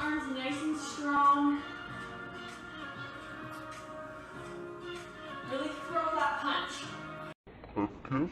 Arms nice and strong. Really throw that punch. Focus.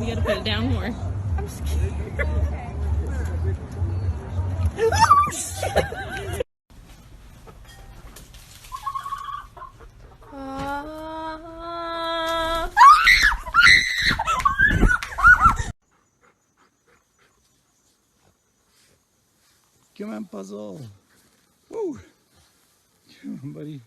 You gotta put it down more. I'm scared. Oh, shit. Come on, Puzzle. Woo! Come on, buddy.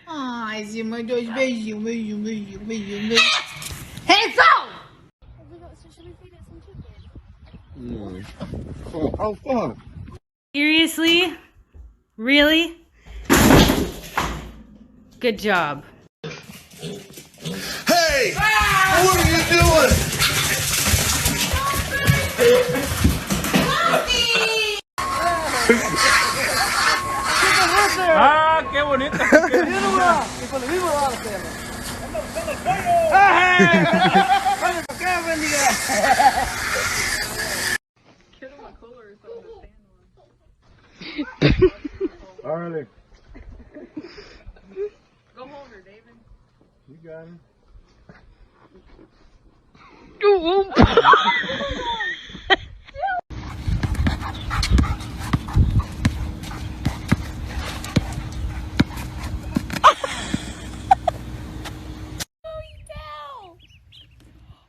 Ai, Zima, dois beijinhos, beijinho, beijinho, beijinho, beijinho. Hazel! Should we feed it some chicken? No. How far? Seriously? Really? Good job. Hey! What are you doing? ¡Ah, qué bonito! Alright. Go hold her, David. You got him.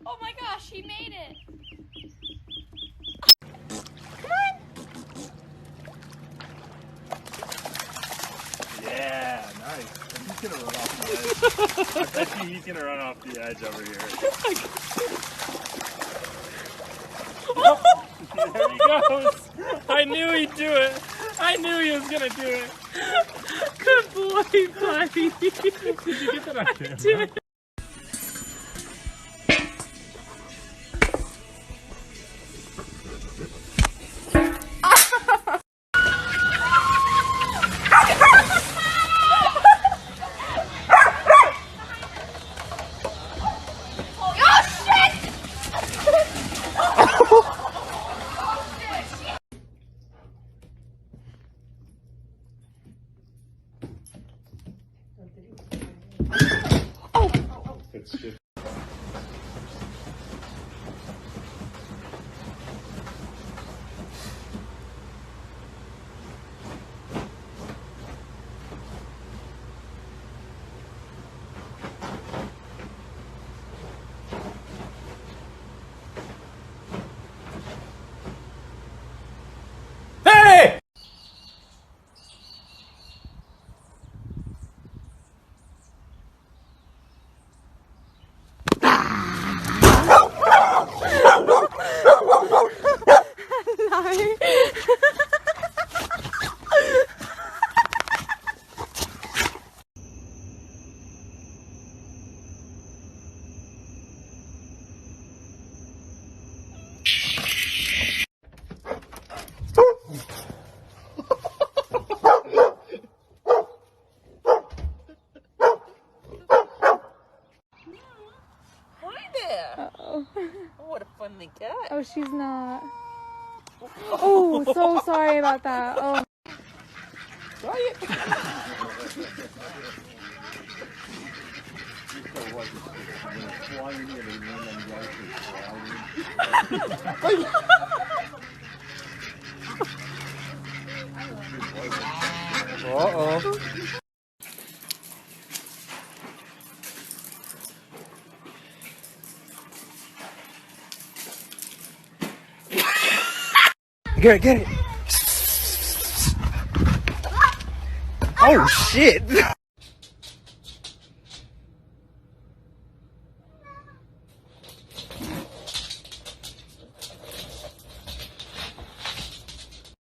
Oh my gosh, he made it. Yeah, nice. He's gonna run off the edge. I bet you he's gonna run off the edge over here. There he goes. I knew he'd do it. I knew he was gonna do it. Good boy, buddy. Did you get that on camera? Did. It's good. Hey! What a funny cat. Oh, she's not. Oh, so sorry about that. Oh. Uh-oh. Get it. Oh, shit.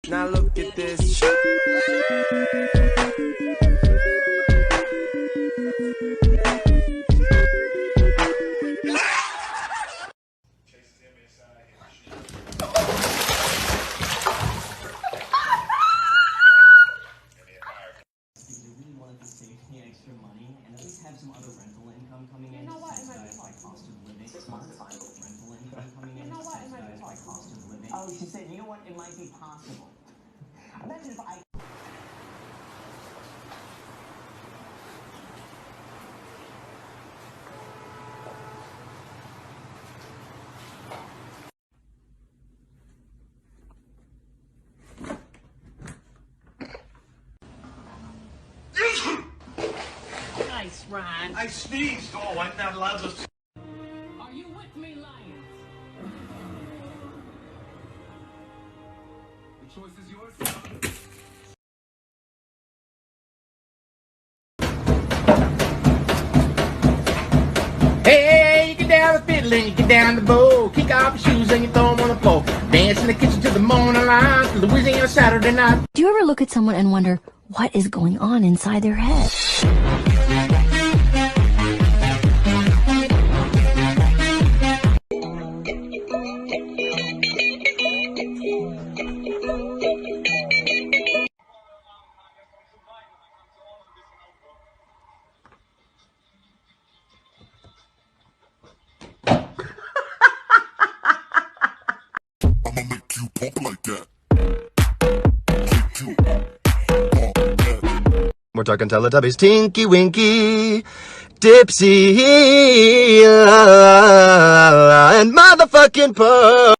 Now look at this. Oh, she said, you know what? It might be possible. Imagine if I... Nice, Ryan. I sneezed. Oh, I'm not allowed to. Are you with me, Lions? The choice is yours, son. Hey, you get down the fiddle and you get down the bow. Kick off your shoes and you throw them on the floor. Dance in the kitchen till the morning light, till the Louisiana Saturday night. Do you ever look at someone and wonder what is going on inside their head? I'ma make you pump like that. Make you pump that. We're talking Teletubbies. Tinky Winky, Dipsy, and motherfucking Puff.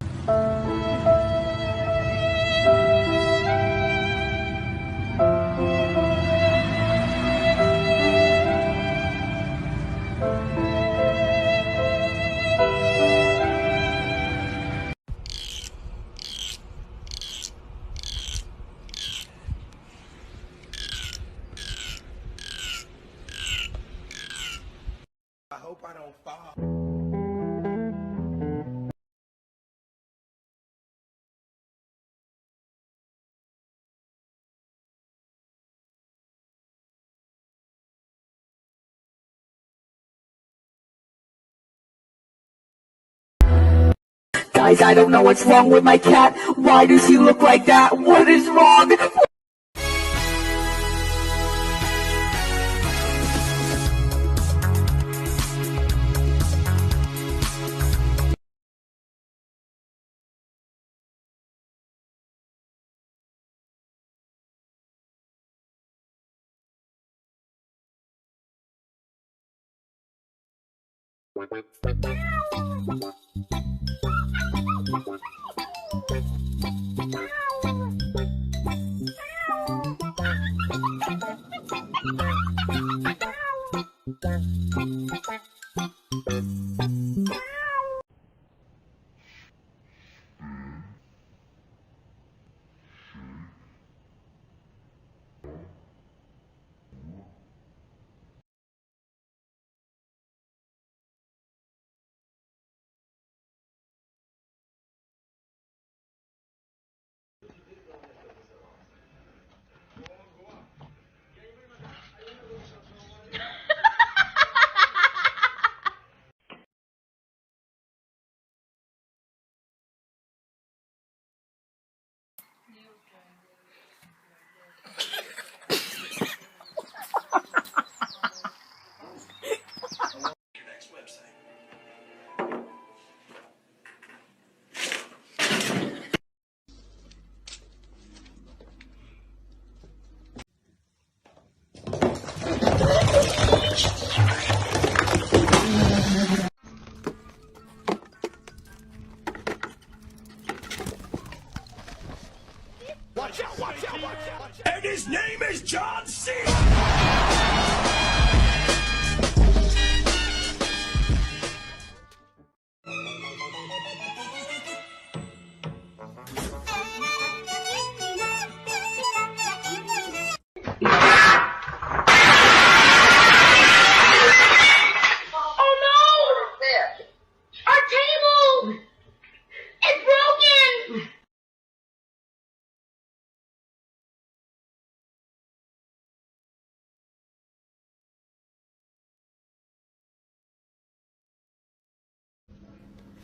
I hope I don't fall. Guys, I don't know what's wrong with my cat. Why does he look like that? What is wrong?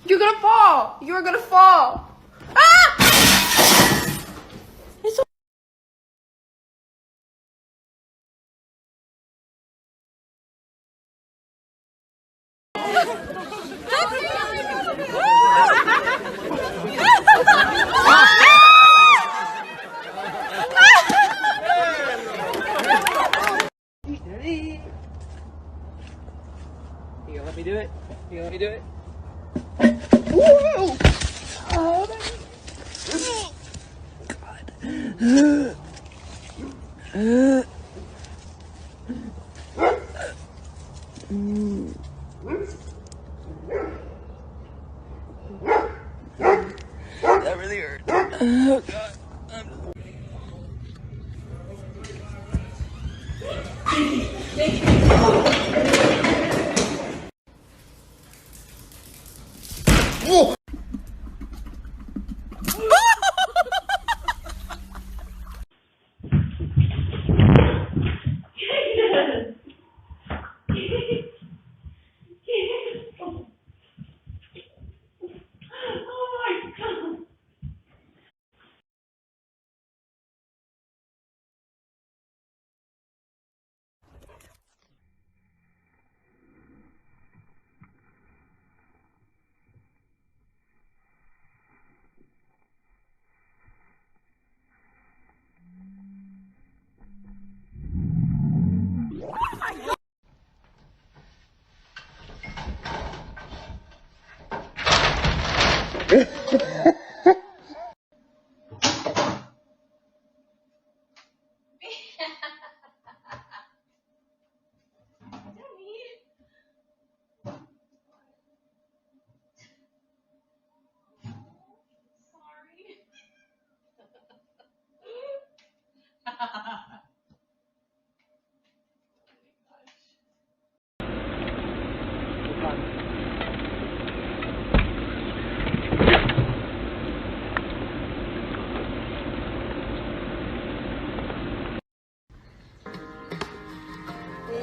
You're gonna fall. You're gonna fall. Ah! It's You gonna let me do it? You gonna let me do it? That really hurt. Oh God.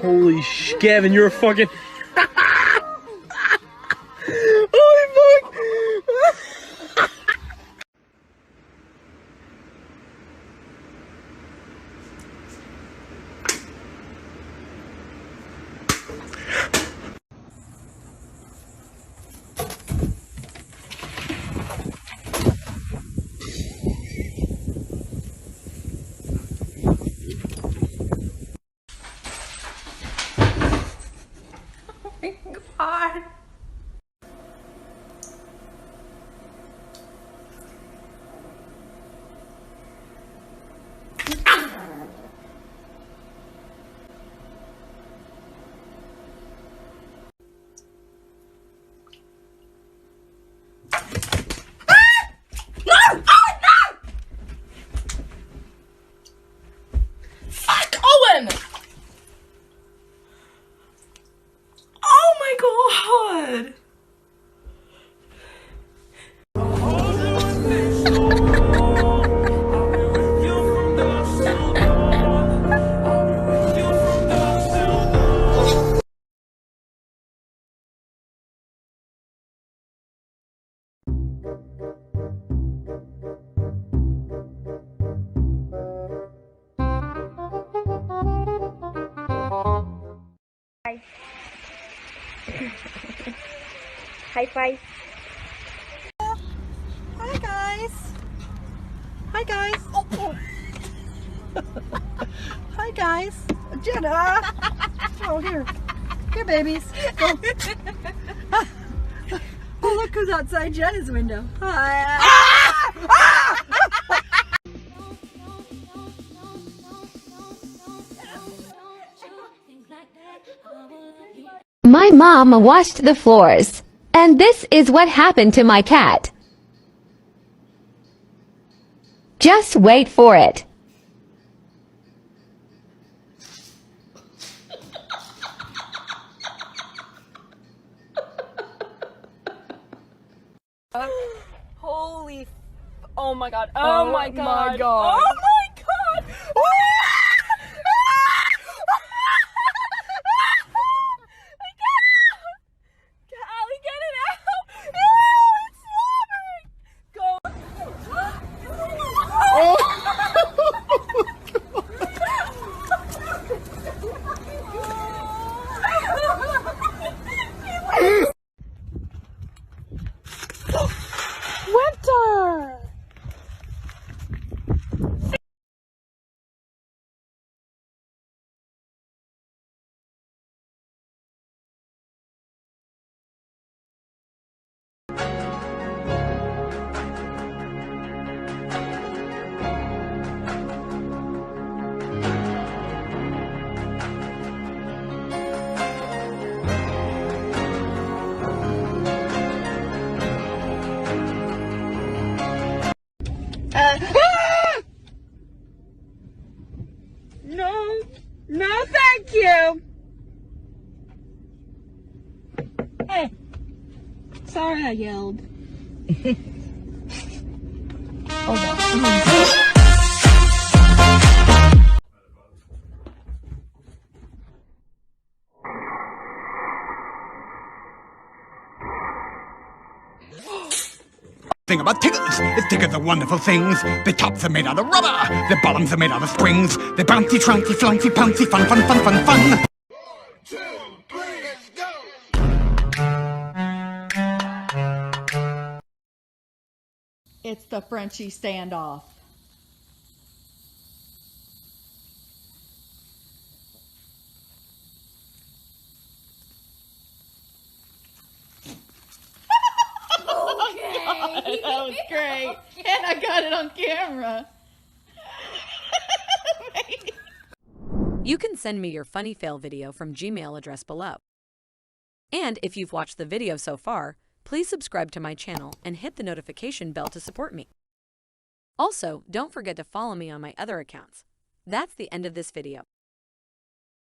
Holy sh, Gavin, you're a fucking. Holy fuck! God. Fuck Owen! Oh my God! High five. Hi guys. Hi guys. Oh. Hi guys. Jenna. Oh here. Here babies. Go. Oh look who's outside Jenna's window. Hi. My mom washed the floors, and this is what happened to my cat. Just wait for it. Holy. Oh my God. Oh my God. My God. Oh my God. Allie, get it out. Sorry I yelled. Thing about tickles is tickles are wonderful things. The tops are made out of rubber, the bottoms are made out of springs. They're bouncy, troncy, flouncy, pouncy, fun, fun, fun, fun, fun. 1, 2, 3, let's go! It's the Frenchie standoff. God, that was great. And I got it on camera. You can send me your funny fail video from Gmail address below. And if you've watched the video so far, please subscribe to my channel and hit the notification bell to support me. Also, don't forget to follow me on my other accounts. That's the end of this video.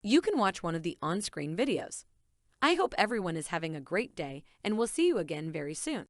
You can watch one of the on-screen videos. I hope everyone is having a great day, and we'll see you again very soon.